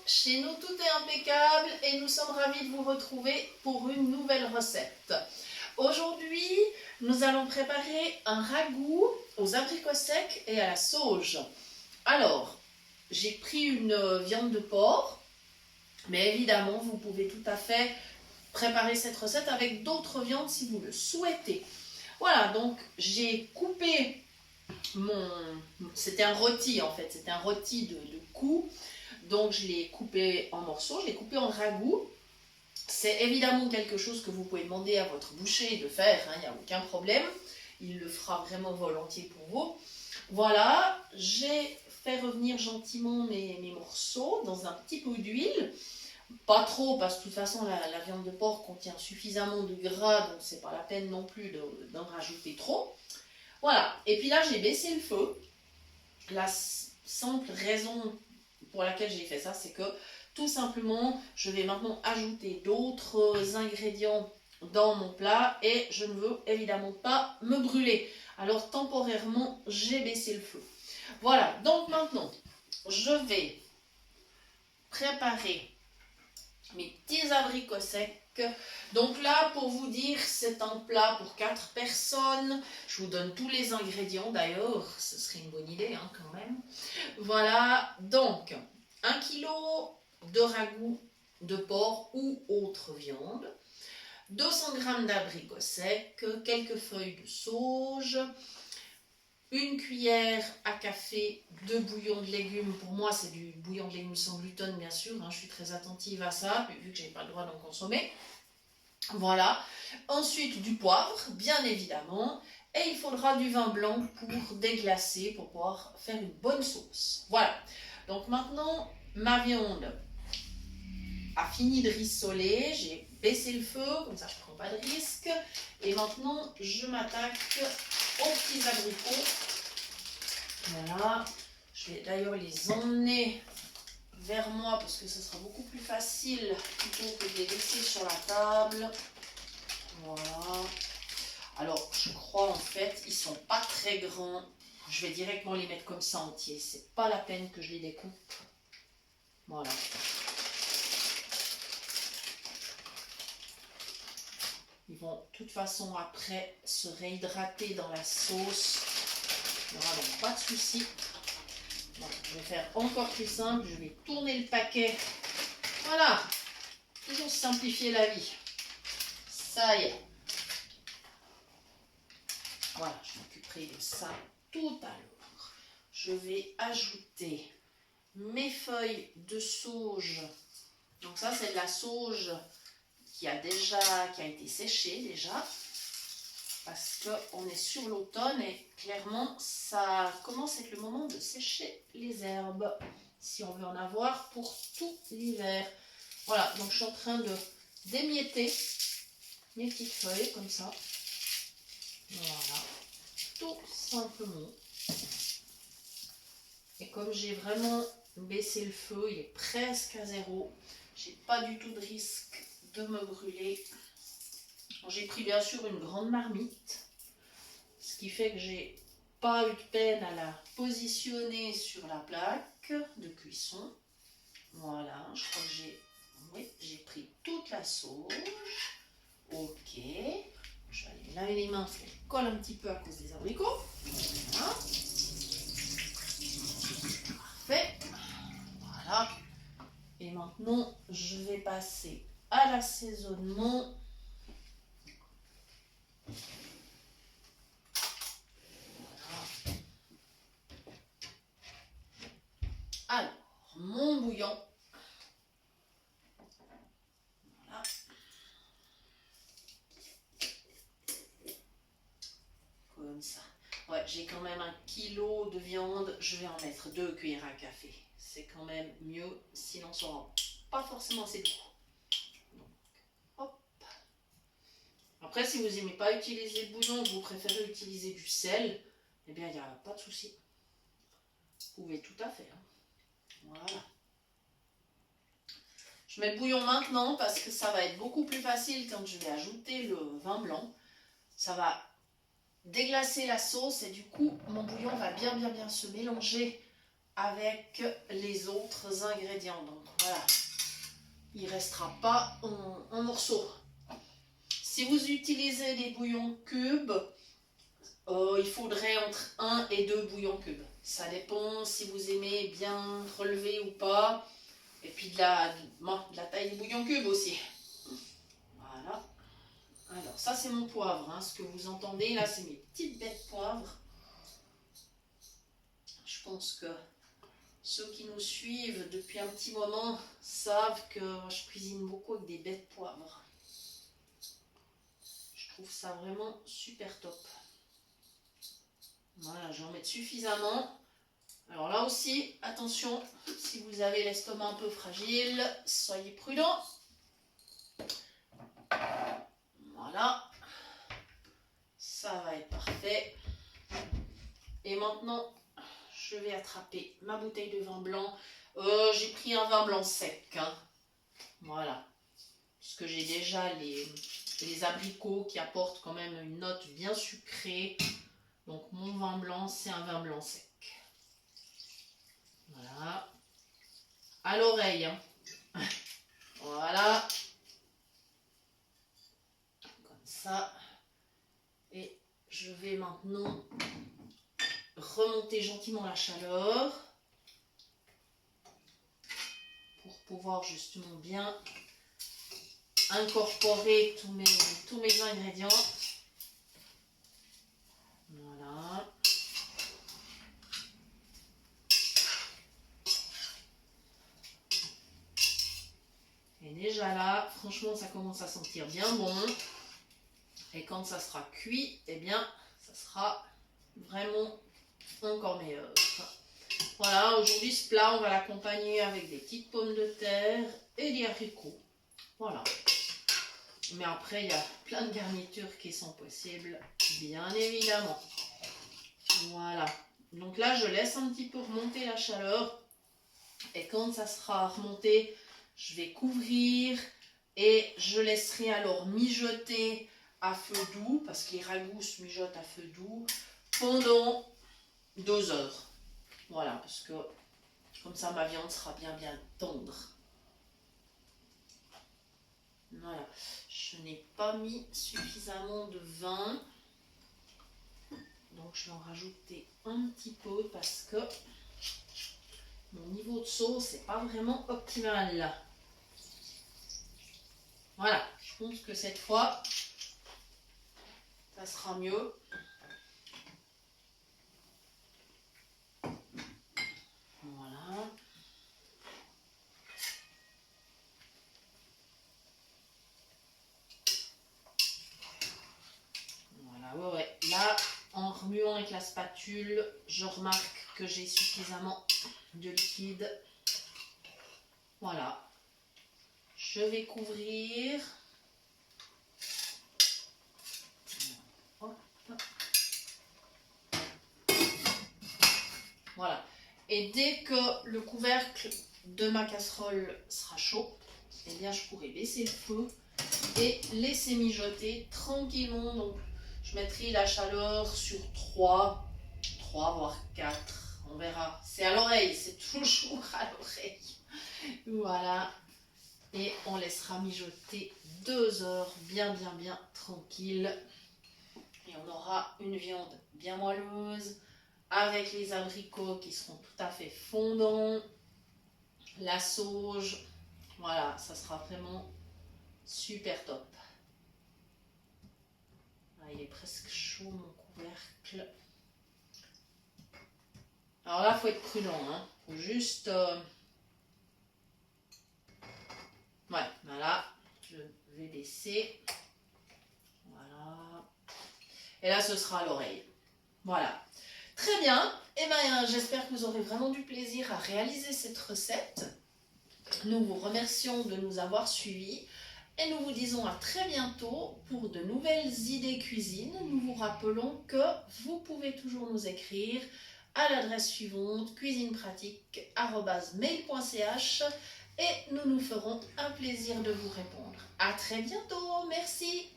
chez nous tout est impeccable et nous sommes ravis de vous retrouver pour une nouvelle recette. Aujourd'hui, nous allons préparer un ragoût aux abricots secs et à la sauge. Alors, j'ai pris une viande de porc, mais évidemment, vous pouvez tout à fait préparer cette recette avec d'autres viandes si vous le souhaitez. Voilà, donc j'ai coupé c'était un rôti en fait, c'était un rôti de cou. Donc je l'ai coupé en morceaux, je l'ai coupé en ragoût. C'est évidemment quelque chose que vous pouvez demander à votre boucher de faire, il n'y a aucun problème. Il le fera vraiment volontiers pour vous. Voilà, j'ai fait revenir gentiment mes morceaux dans un petit peu d'huile. Pas trop, parce que de toute façon la viande de porc contient suffisamment de gras, donc c'est pas la peine non plus d'en rajouter trop. Voilà, et puis là j'ai baissé le feu. La simple raison pour laquelle j'ai fait ça, c'est que tout simplement, je vais maintenant ajouter d'autres ingrédients dans mon plat et je ne veux évidemment pas me brûler. Alors temporairement, j'ai baissé le feu. Voilà, donc maintenant, je vais préparer mes petits abricots secs. Donc là, pour vous dire, c'est un plat pour 4 personnes. Je vous donne tous les ingrédients d'ailleurs, ce serait une bonne idée quand même. Voilà, donc 1 kg de ragoût de porc ou autre viande, 200 g d'abricots secs, quelques feuilles de sauge, une cuillère à café de bouillon de légumes. Pour moi, c'est du bouillon de légumes sans gluten, bien sûr. Je suis très attentive à ça, vu que je n'ai pas le droit d'en consommer. Voilà. Ensuite, du poivre, bien évidemment. Et il faudra du vin blanc pour déglacer, pour pouvoir faire une bonne sauce. Voilà. Donc maintenant, ma viande a fini de rissoler. J'ai baissé le feu, comme ça je ne prends pas de risque. Et maintenant, je m'attaque aux petits abricots. Voilà, je vais d'ailleurs les emmener vers moi parce que ce sera beaucoup plus facile plutôt que de les laisser sur la table. Voilà. Alors, je crois en fait, ils sont pas très grands. Je vais directement les mettre comme ça entiers. C'est pas la peine que je les découpe. Voilà. Ils vont de toute façon après se réhydrater dans la sauce. Il n'y aura donc pas de souci. Bon, je vais faire encore plus simple. Je vais tourner le paquet. Voilà. Toujours simplifier la vie. Ça y est. Voilà, je m'occuperai de ça tout à l'heure. Je vais ajouter mes feuilles de sauge. Donc ça, c'est de la sauge qui a été séchée déjà. Parce qu'on est sur l'automne et clairement, ça commence à être le moment de sécher les herbes. Si on veut en avoir pour tout l'hiver. Voilà, donc je suis en train de d'émietter mes petites feuilles comme ça. Voilà, tout simplement. Et comme j'ai vraiment baissé le feu, il est presque à zéro. J'ai pas du tout de risque de me brûler. J'ai pris bien sûr une grande marmite, ce qui fait que j'ai pas eu de peine à la positionner sur la plaque de cuisson. Voilà, je crois que j'ai pris toute la sauge. Ok, je vais aller laver les mains, parce qu'elle colle un petit peu à cause des abricots. Voilà. Parfait. Voilà. Et maintenant, je vais passer à l'assaisonnement. Alors, mon bouillon. Voilà. Comme ça. Ouais, j'ai quand même 1 kg de viande. Je vais en mettre 2 cuillères à café. C'est quand même mieux, sinon ça n'aura pas forcément assez de goût. Donc, hop. Après, si vous n'aimez pas utiliser le bouillon, vous préférez utiliser du sel, eh bien, il n'y a pas de souci. Vous pouvez tout à fait. Voilà. Je mets le bouillon maintenant parce que ça va être beaucoup plus facile quand je vais ajouter le vin blanc. Ça va déglacer la sauce et du coup, mon bouillon va bien se mélanger avec les autres ingrédients. Donc voilà, il ne restera pas en morceaux. Si vous utilisez des bouillons cubes, il faudrait entre 1 et 2 bouillons cubes. Ça dépend si vous aimez bien relever ou pas. Et puis de la taille du bouillon cube aussi. Voilà. Alors ça c'est mon poivre. Hein. Ce que vous entendez là, c'est mes petites baies de poivre. Je pense que ceux qui nous suivent depuis un petit moment savent que je cuisine beaucoup avec des baies de poivre. Je trouve ça vraiment super top. Voilà, je vais en mettre suffisamment. Alors là aussi, attention, si vous avez l'estomac un peu fragile, soyez prudent. Voilà, ça va être parfait. Et maintenant, je vais attraper ma bouteille de vin blanc. J'ai pris un vin blanc sec. Hein. Voilà, parce que j'ai déjà les abricots qui apportent quand même une note bien sucrée. Donc mon vin blanc, c'est un vin blanc sec. Voilà. À l'oreille. Hein. Voilà. Comme ça. Et je vais maintenant remonter gentiment la chaleur pour pouvoir justement bien incorporer tous mes ingrédients. Voilà. Et déjà là, franchement, ça commence à sentir bien bon. Et quand ça sera cuit, eh bien, ça sera vraiment encore meilleur. Voilà, aujourd'hui, ce plat, on va l'accompagner avec des petites pommes de terre et des haricots. Voilà. Mais après, il y a plein de garnitures qui sont possibles, bien évidemment. Voilà. Donc là, je laisse un petit peu remonter la chaleur. Et quand ça sera remonté, je vais couvrir et je laisserai alors mijoter à feu doux, parce que les ragoûts se mijotent à feu doux, pendant 2 heures. Voilà, parce que comme ça, ma viande sera bien tendre. Voilà. Je n'ai pas mis suffisamment de vin. Donc, je vais en rajouter un petit peu parce que mon niveau de sauce n'est pas vraiment optimal. Voilà. Je pense que cette fois, ça sera mieux. Voilà. Voilà, ouais. Là, en remuant avec la spatule, je remarque que j'ai suffisamment de liquide. Voilà. Je vais couvrir. Hop. Voilà. Et dès que le couvercle de ma casserole sera chaud, eh bien je pourrai baisser le feu et laisser mijoter tranquillement. Donc je mettrai la chaleur sur 3 voire 4. On verra. C'est à l'oreille, c'est toujours à l'oreille. Voilà. Et on laissera mijoter 2 heures bien tranquille. Et on aura une viande bien moelleuse avec les abricots qui seront tout à fait fondants. La sauge. Voilà, ça sera vraiment super top. Ah, il est presque chaud mon couvercle. Alors là, il faut être prudent. Hein. Faut juste... Ouais, voilà. Je vais baisser. Voilà. Et là, ce sera à l'oreille. Voilà. Très bien. Eh bien, j'espère que vous aurez vraiment du plaisir à réaliser cette recette. Nous vous remercions de nous avoir suivis. Et nous vous disons à très bientôt pour de nouvelles idées cuisine. Nous vous rappelons que vous pouvez toujours nous écrire à l'adresse suivante cuisinepratique@mail.ch et nous nous ferons un plaisir de vous répondre. À très bientôt, merci.